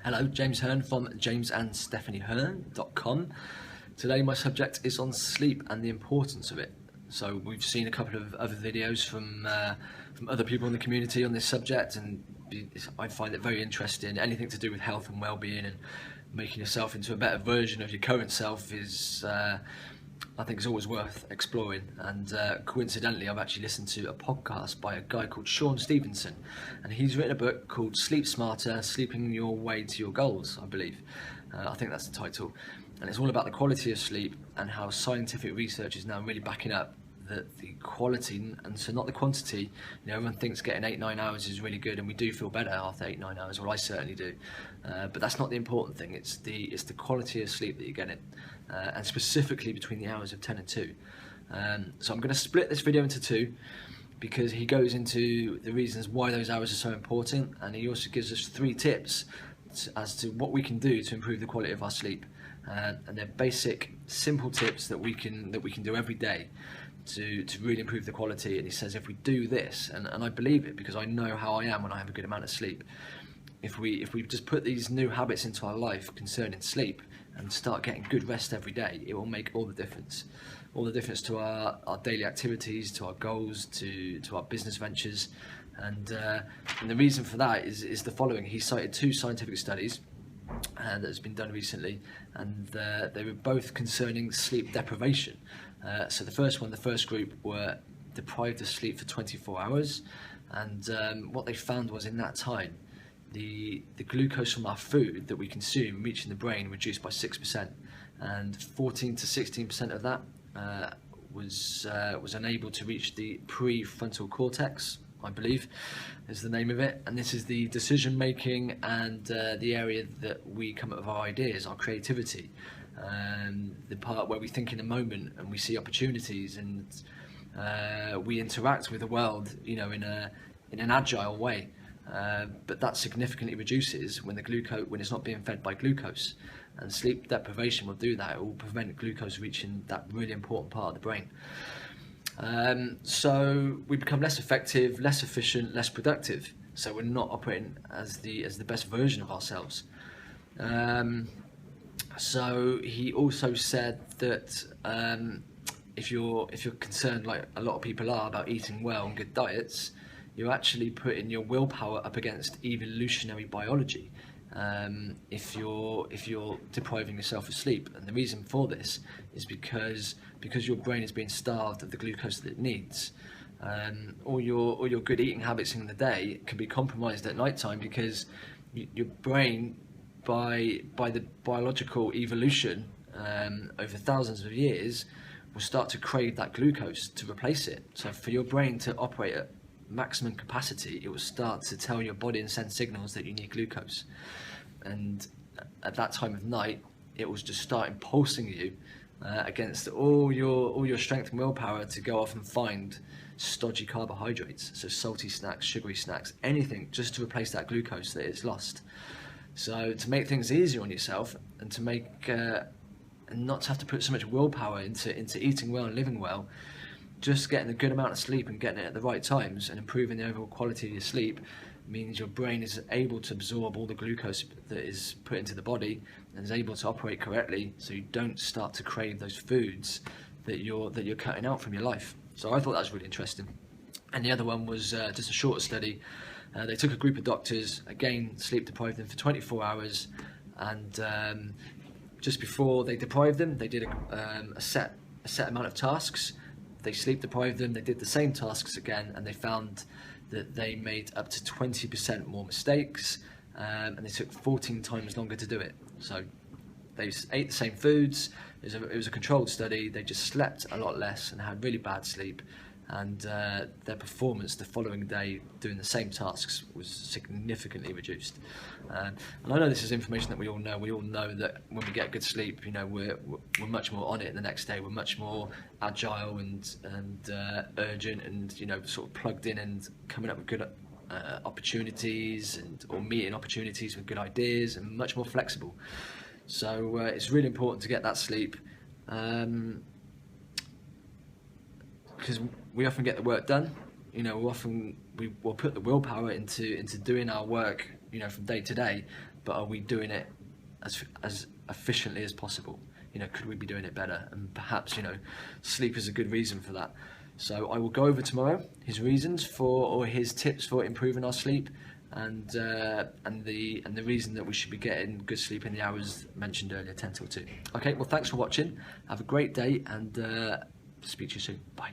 Hello, James Hearn from jamesandstephaniehearn.com. Today my subject is on sleep and the importance of it. So we've seen a couple of other videos from other people in the community on this subject, and I find it very interesting. Anything to do with health and well-being and making yourself into a better version of your current self is I think is always worth exploring. And coincidentally, I've actually listened to a podcast by a guy called Shawn Stevenson, and he's written a book called Sleep Smarter, Sleeping Your Way to Your Goals, I believe. I think that's the title. And it's all about the quality of sleep and how scientific research is now really backing up that the quality, and so not the quantity. Everyone thinks getting 8-9 hours is really good, and we do feel better after 8-9 hours. Well, I certainly do, but that's not the important thing. It's the quality of sleep that you're getting, and specifically between the hours of 10 and 2. So I'm going to split this video into two, because he goes into the reasons why those hours are so important, and he also gives us 3 tips as to what we can do to improve the quality of our sleep. And they're basic, simple tips that we can do every day to really improve the quality. And he says if we do this, and I believe it because I know how I am when I have a good amount of sleep, if we just put these new habits into our life concerning sleep and start getting good rest every day, it will make all the difference. All the difference to our daily activities, to our goals, to our business ventures. And the reason for that is the following. He cited 2 scientific studies that has been done recently, and they were both concerning sleep deprivation. So the first group were deprived of sleep for 24 hours, and what they found was in that time the glucose from our food that we consume reaching the brain reduced by 6%, and 14 to 16% of that was unable to reach the prefrontal cortex, I believe is the name of it. And this is the decision making and the area that we come up with our ideas, our creativity, the part where we think in a moment and we see opportunities, and we interact with the world in an agile way. But that significantly reduces when it's not being fed by glucose, and sleep deprivation will do that. It will prevent glucose reaching that really important part of the brain. So we become less effective, less efficient, less productive. So we're not operating as the best version of ourselves. So he also said that if you're concerned, like a lot of people are, about eating well and good diets, you're actually putting your willpower up against evolutionary biology. If you're depriving yourself of sleep, and the reason for this is because your brain is being starved of the glucose that it needs. All your good eating habits in the day can be compromised at night time, because your brain, by the biological evolution over thousands of years, will start to crave that glucose to replace it. So for your brain to operate at maximum capacity, it will start to tell your body and send signals that you need glucose. And at that time of night, it will just start impulsing you against all your strength and willpower to go off and find stodgy carbohydrates, so salty snacks, sugary snacks, anything just to replace that glucose that it's lost. So to make things easier on yourself, and to make and not to have to put so much willpower into eating well and living well, just getting a good amount of sleep and getting it at the right times and improving the overall quality of your sleep means your brain is able to absorb all the glucose that is put into the body and is able to operate correctly, so you don't start to crave those foods that you're cutting out from your life. So I thought that was really interesting. And the other one was just a shorter study. They took a group of doctors, again sleep deprived them for 24 hours, and just before they deprived them, they did a set amount of tasks. They sleep deprived them, they did the same tasks again, and they found that they made up to 20% more mistakes, and they took 14 times longer to do it. So they ate the same foods. It was a controlled study. They just slept a lot less and had really bad sleep, and their performance the following day doing the same tasks was significantly reduced. And I know this is information that we all know. We all know that when we get good sleep, we're much more on it the next day. We're much more agile and urgent, and sort of plugged in and coming up with good opportunities, or meeting opportunities with good ideas, and much more flexible. So it's really important to get that sleep, because we often get the work done. We'll put the willpower into doing our work, from day to day, but are we doing it as efficiently as possible? You know, could we be doing it better? And perhaps, you know, sleep is a good reason for that. So I will go over tomorrow his reasons for, or his tips for improving our sleep, and the reason that we should be getting good sleep in the hours mentioned earlier, 10 till 2. Okay, well, thanks for watching. Have a great day, and speak to you soon. Bye.